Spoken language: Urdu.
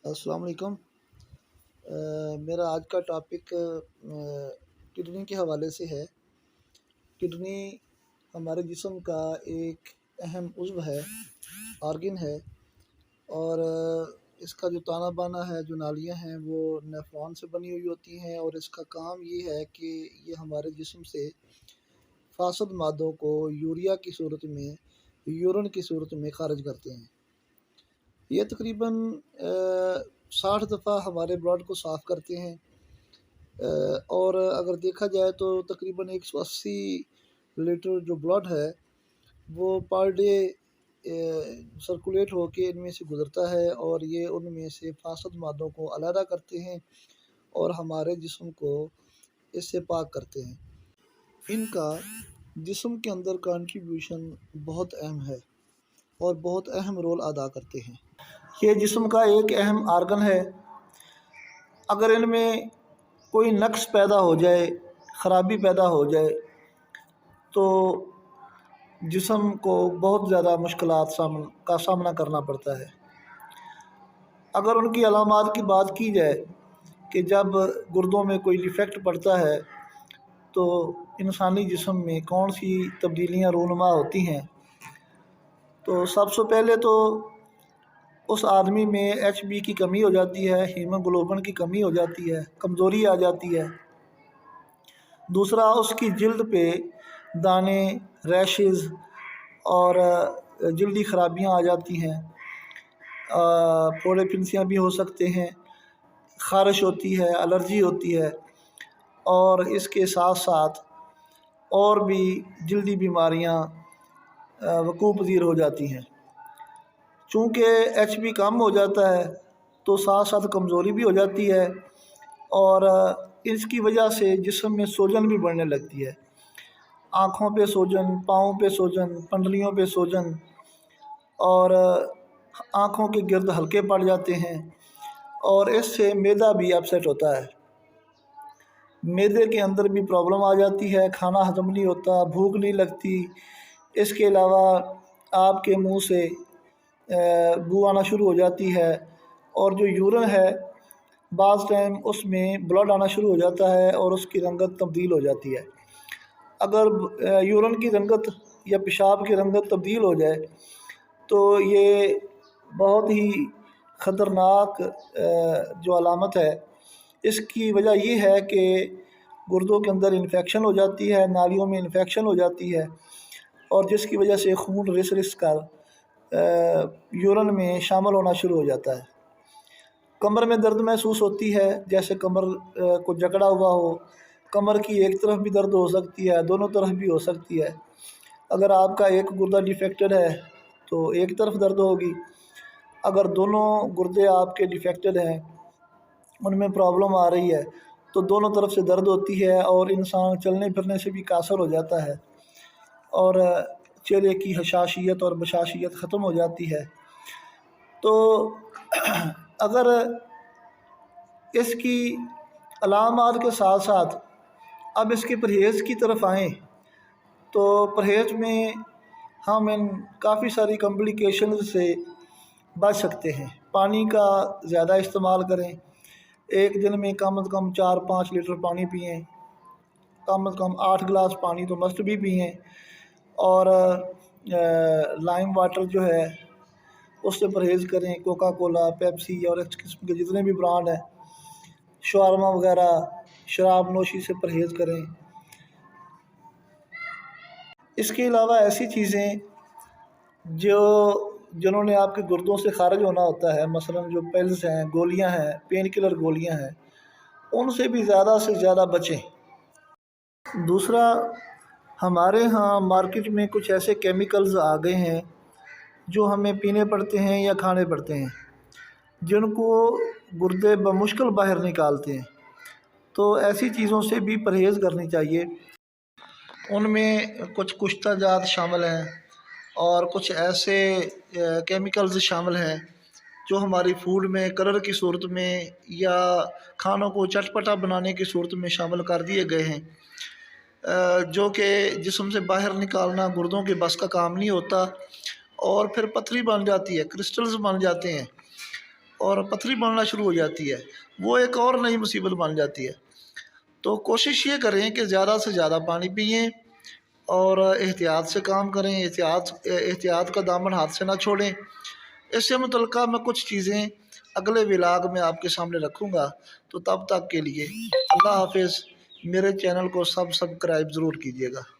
السلام علیکم۔ میرا آج کا ٹاپک کڈنی کے حوالے سے ہے۔ کڈنی ہمارے جسم کا ایک اہم عضو ہے، آرگن ہے، اور اس کا جو تانا بانا ہے، جو نالیاں ہیں، وہ نیفرون سے بنی ہوئی ہوتی ہیں، اور اس کا کام یہ ہے کہ یہ ہمارے جسم سے فاسد مادوں کو یوریا کی صورت میں، یورین کی صورت میں خارج کرتے ہیں۔ یہ تقریباً 60 دفعہ ہمارے بلڈ کو صاف کرتے ہیں، اور اگر دیکھا جائے تو تقریباً 180 لیٹر جو بلڈ ہے وہ پر ڈے سرکولیٹ ہو کے ان میں سے گزرتا ہے، اور یہ ان میں سے فاسد مادوں کو علیحدہ کرتے ہیں اور ہمارے جسم کو اس سے پاک کرتے ہیں۔ ان کا جسم کے اندر کنٹریبیوشن بہت اہم ہے اور بہت اہم رول ادا کرتے ہیں۔ یہ جسم کا ایک اہم آرگن ہے۔ اگر ان میں کوئی نقص پیدا ہو جائے، خرابی پیدا ہو جائے، تو جسم کو بہت زیادہ مشکلات کا سامنا کرنا پڑتا ہے۔ اگر ان کی علامات کی بات کی جائے کہ جب گردوں میں کوئی ڈیفیکٹ پڑتا ہے تو انسانی جسم میں کون سی تبدیلیاں رونما ہوتی ہیں، تو سب سے پہلے تو اس آدمی میں ایچ بی کی کمی ہو جاتی ہے، ہیموگلوبن کی کمی ہو جاتی ہے، کمزوری آ جاتی ہے۔ دوسرا، اس کی جلد پہ دانے، ریشز اور جلدی خرابیاں آ جاتی ہیں، پھوڑے پھنسیاں بھی ہو سکتے ہیں، خارش ہوتی ہے، الرجی ہوتی ہے، اور اس کے ساتھ ساتھ اور بھی جلدی بیماریاں وقوع پذیر ہو جاتی ہیں۔ چونکہ ایچ بی کم ہو جاتا ہے تو ساتھ ساتھ کمزوری بھی ہو جاتی ہے، اور اس کی وجہ سے جسم میں سوجن بھی بڑھنے لگتی ہے۔ آنکھوں پہ سوجن، پاؤں پہ سوجن، پنڈلیوں پہ سوجن، اور آنکھوں کے گرد ہلکے پڑ جاتے ہیں، اور اس سے معدہ بھی اپسیٹ ہوتا ہے۔ معدے کے اندر بھی پرابلم آ جاتی ہے، کھانا ہضم نہیں ہوتا، بھوک نہیں لگتی۔ اس کے علاوہ آپ کے منہ سے بو آنا شروع ہو جاتی ہے، اور جو یورین ہے بعض ٹائم اس میں بلڈ آنا شروع ہو جاتا ہے اور اس کی رنگت تبدیل ہو جاتی ہے۔ اگر یورین کی رنگت یا پیشاب کی رنگت تبدیل ہو جائے تو یہ بہت ہی خطرناک جو علامت ہے۔ اس کی وجہ یہ ہے کہ گردوں کے اندر انفیکشن ہو جاتی ہے، نالیوں میں انفیکشن ہو جاتی ہے، اور جس کی وجہ سے خون رس رس کر یورین میں شامل ہونا شروع ہو جاتا ہے۔ کمر میں درد محسوس ہوتی ہے، جیسے کمر کو جکڑا ہوا ہو۔ کمر کی ایک طرف بھی درد ہو سکتی ہے، دونوں طرف بھی ہو سکتی ہے۔ اگر آپ کا ایک گردہ ڈیفیکٹڈ ہے تو ایک طرف درد ہوگی، اگر دونوں گردے آپ کے ڈیفیکٹڈ ہیں، ان میں پرابلم آ رہی ہے، تو دونوں طرف سے درد ہوتی ہے، اور انسان چلنے پھرنے سے بھی قاصر ہو جاتا ہے، اور چہرے کی حشاشیت اور بشاشیت ختم ہو جاتی ہے۔ تو اگر اس کی علامات کے ساتھ ساتھ اب اس کے پرہیز کی طرف آئیں تو پرہیز میں ہم ان کافی ساری کمپلیکیشنز سے بچ سکتے ہیں۔ پانی کا زیادہ استعمال کریں، ایک دن میں کم از کم 4-5 لیٹر پانی پئیں، کم از کم 8 گلاس پانی تو مسٹ بھی پئیں، اور لائم واٹر جو ہے اس سے پرہیز کریں۔ کوکا کولا، پیپسی اور اس قسم کے جتنے بھی برانڈ ہیں، شاورما وغیرہ، شراب نوشی سے پرہیز کریں۔ اس کے علاوہ ایسی چیزیں جنہوں نے آپ کے گردوں سے خارج ہونا ہوتا ہے، مثلا جو پیلز ہیں، گولیاں ہیں، پین کلر گولیاں ہیں، ان سے بھی زیادہ سے زیادہ بچیں۔ دوسرا، ہمارے ہاں مارکیٹ میں کچھ ایسے کیمیکلز آ گئے ہیں جو ہمیں پینے پڑتے ہیں یا کھانے پڑتے ہیں، جن کو گردے بمشکل باہر نکالتے ہیں، تو ایسی چیزوں سے بھی پرہیز کرنی چاہیے۔ ان میں کچھ کشتہ جات شامل ہیں، اور کچھ ایسے کیمیکلز شامل ہیں جو ہماری فوڈ میں کلر کی صورت میں یا کھانوں کو چٹپٹا بنانے کی صورت میں شامل کر دیے گئے ہیں، جو کہ جسم سے باہر نکالنا گردوں کے بس کا کام نہیں ہوتا، اور پھر پتھری بن جاتی ہے، کرسٹلز بن جاتے ہیں۔ اور پتھری بننا شروع ہو جاتی ہے، وہ ایک اور نئی مصیبت بن جاتی ہے۔ تو کوشش یہ کریں کہ زیادہ سے زیادہ پانی پئیں اور احتیاط سے کام کریں، احتیاط کا دامن ہاتھ سے نہ چھوڑیں۔ اس سے متعلقہ میں کچھ چیزیں اگلے ولاگ میں آپ کے سامنے رکھوں گا، تو تب تک کے لیے اللہ حافظ۔ میرے چینل کو سبسکرائب ضرور کیجیے گا۔